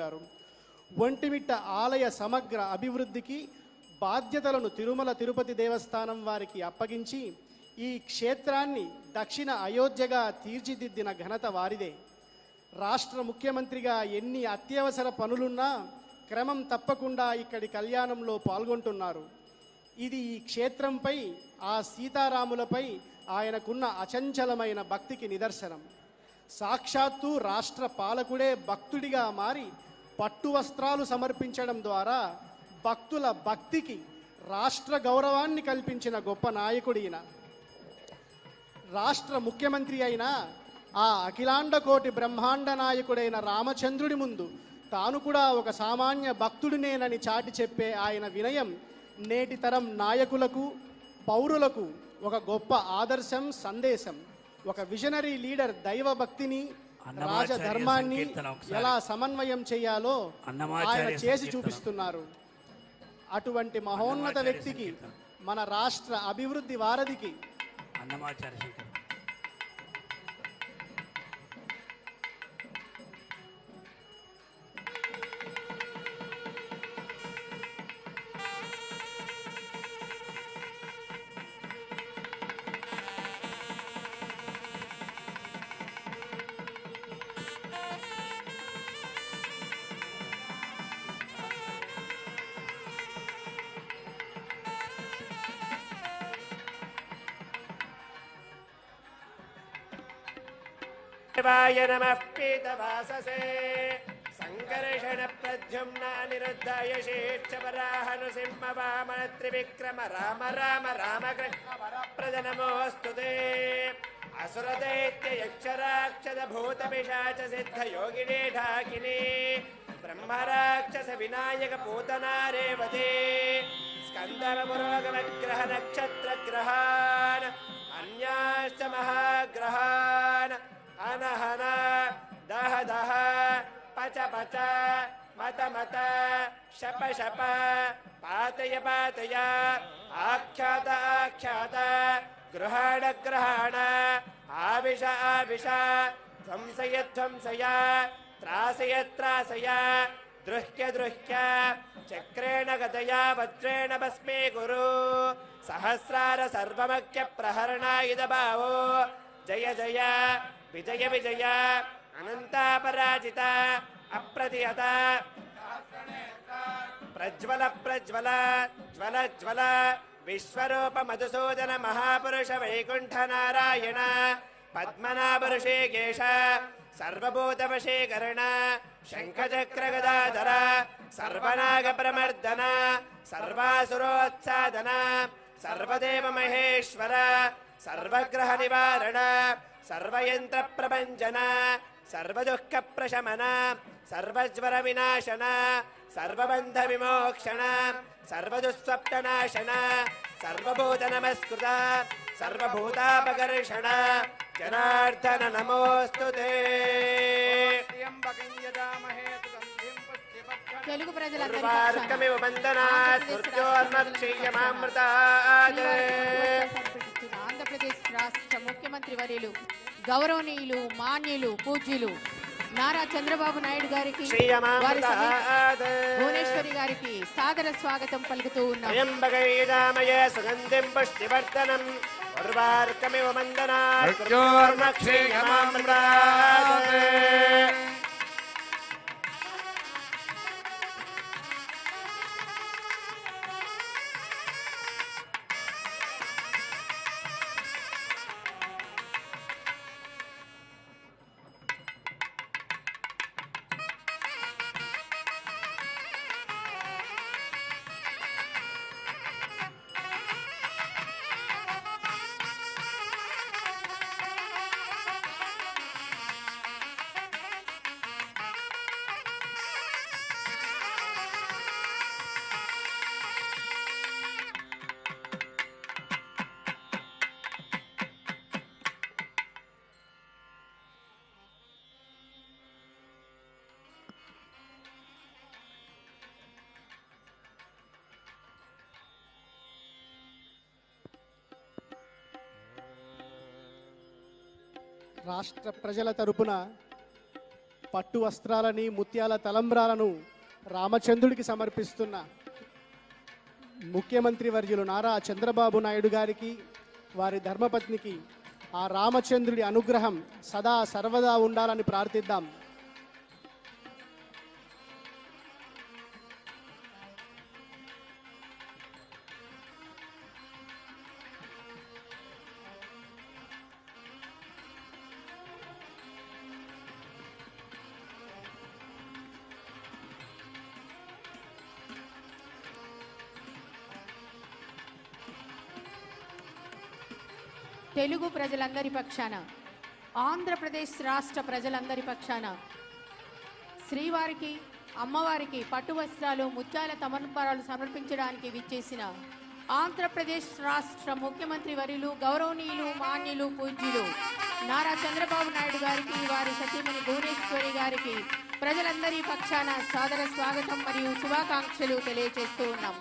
గారు ఒంటిమిట్ట ఆలయ సమగ్ర అభివృద్ధికి బాధ్యతలను తిరుమల తిరుపతి దేవస్థానం వారికి అప్పగించి ఈ క్షేత్రాన్ని దక్షిణ అయోధ్యగా తీర్చిదిద్దిన ఘనత వారిదే. రాష్ట్ర ముఖ్యమంత్రిగా ఎన్ని అత్యవసర పనులున్నా క్రమం తప్పకుండా ఇక్కడి కళ్యాణంలో పాల్గొంటున్నారు. ఇది ఈ క్షేత్రంపై ఆ సీతారాములపై ఆయనకున్న అచంచలమైన భక్తికి నిదర్శనం. సాక్షాత్తు రాష్ట్ర పాలకుడే భక్తుడిగా మారి పట్టు వస్త్రాలు సమర్పించడం ద్వారా భక్తుల భక్తికి రాష్ట్ర గౌరవాన్ని కల్పించిన గొప్ప నాయకుడు ఈయన. రాష్ట్ర ముఖ్యమంత్రి అయిన ఆ అఖిలాండ కోటి బ్రహ్మాండ నాయకుడైన రామచంద్రుడి ముందు తాను కూడా ఒక సామాన్య భక్తుడినేనని చాటి చెప్పే ఆయన వినయం నేటి తరం నాయకులకు పౌరులకు ఒక గొప్ప ఆదర్శం, సందేశం. ఒక విజనరీ లీడర్ దైవ భక్తిని రాజధర్మాన్ని ఎలా సమన్వయం చేయాలో ఆయన చేసి చూపిస్తున్నారు. అటువంటి మహోన్నత వ్యక్తికి, మన రాష్ట్ర అభివృద్ధి వారధికి शिवाय नमः पीतवाससे संकर्षण प्रद्युम्न अनिरुद्धाय शेषवराह नृसिंह वामन त्रिविक्रम राम राम राम कृष्ण वरप्रद नमोऽस्तु ते असुरदैत्य यक्षराक्षस भूत पिशाच सिद्ध योगिने ढाकिने ब्रह्मराक्षस विनायक पूतना रेवते स्कंदव पुरोगमग्रह नक्षत्र ग्रहान् अन्याश्च महाग्रहान् अनहन दह दह पच पच मत मत शप शप पातय पातय आख्यात आख्यात गृहाण ग्रहाण आविश आविश ध्वंसय ध्वंसय त्रासय त्रासय दृह्य दृह्य चक्रेण गदया वज्रेण भस्मे गुरु सहस्रार सर्वमख्य प्रहरणायुध भावो जय जय विजय विजय अनंतापराजिता अप्रतिहता प्रज्वल प्रज्वल ज्वल ज्वल विश्वरूप मधुसूदन महापुरुष वैकुंठ नारायण पद्मनाभ ऋषिकेश सर्वभूतवशीकरण शंखचक्र गदाधर सर्वनाग प्रमर्दन सर्वासुरोत्सादन सर्वदेव महेश्वर सर्वग्रह निवारण सर्वयंत्र प्रभंजन सर्वदुःख प्रशमन सर्वज्वर विनाशन सर्वबंध विमोक्षण सर्वदुःस्वप्ननाशन सर्वभूत नमस्कृत सर्वभूतापकर्षण जनार्दन नमोस्तुते తెలుగు ప్రజలందరికీ వందనాత్ మృత్యోర్మక్షీయమామృతాత్ ఆంధ్రప్రదేశ్ రాష్ట్ర ముఖ్యమంత్రి వర్యులు గౌరవనీయులు మాన్యులు పూజ్యులు నారా చంద్రబాబు నాయుడు గారికి భువనేశ్వరి గారికి సాదర స్వాగతం పలుకుతూ ఉన్నాం. సుగంధిం పుష్టివర్ధనం ఉర్వార్కమివ వందనాత్ రాష్ట్ర ప్రజల తరపున పట్టు వస్త్రాలని ముత్యాల తలంబ్రాలను రామచంద్రుడికి సమర్పిస్తున్న ముఖ్యమంత్రి వర్యులు నారా చంద్రబాబు నాయుడు గారికి, వారి ధర్మపత్నికి ఆ రామచంద్రుడి అనుగ్రహం సదా సర్వదా ఉండాలని ప్రార్థిద్దాం. తెలుగు ప్రజలందరి పక్షాన, ఆంధ్రప్రదేశ్ రాష్ట్ర ప్రజలందరి పక్షాన శ్రీవారికి అమ్మవారికి పట్టు వస్త్రాలు ముత్యాల తమన్పరాలు సమర్పించడానికి విచ్చేసిన ఆంధ్రప్రదేశ్ రాష్ట్ర ముఖ్యమంత్రి వర్యులు గౌరవనీయులు మాన్యులు పూజ్యులు నారా చంద్రబాబు నాయుడు గారికి, వారి సతీమణి భువనేశ్వరి గారికి ప్రజలందరి పక్షాన సాదర స్వాగతం మరియు శుభాకాంక్షలు తెలియజేస్తూ ఉన్నాం.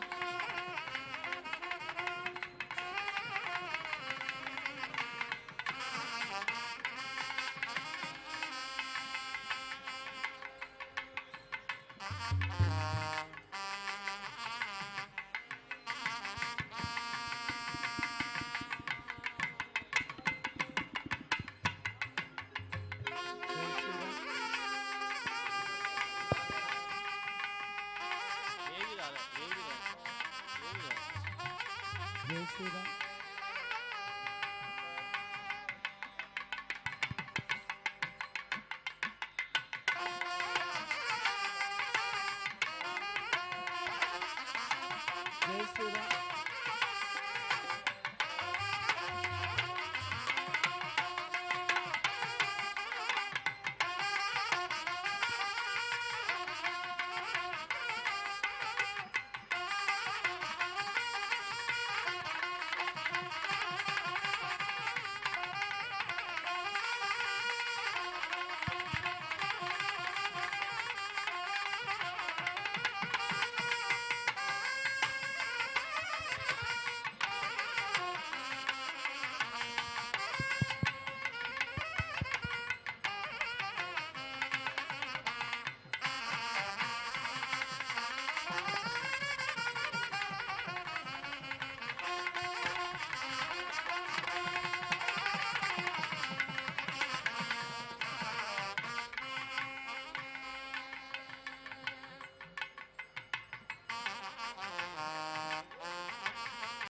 జై శ్రీరామ్.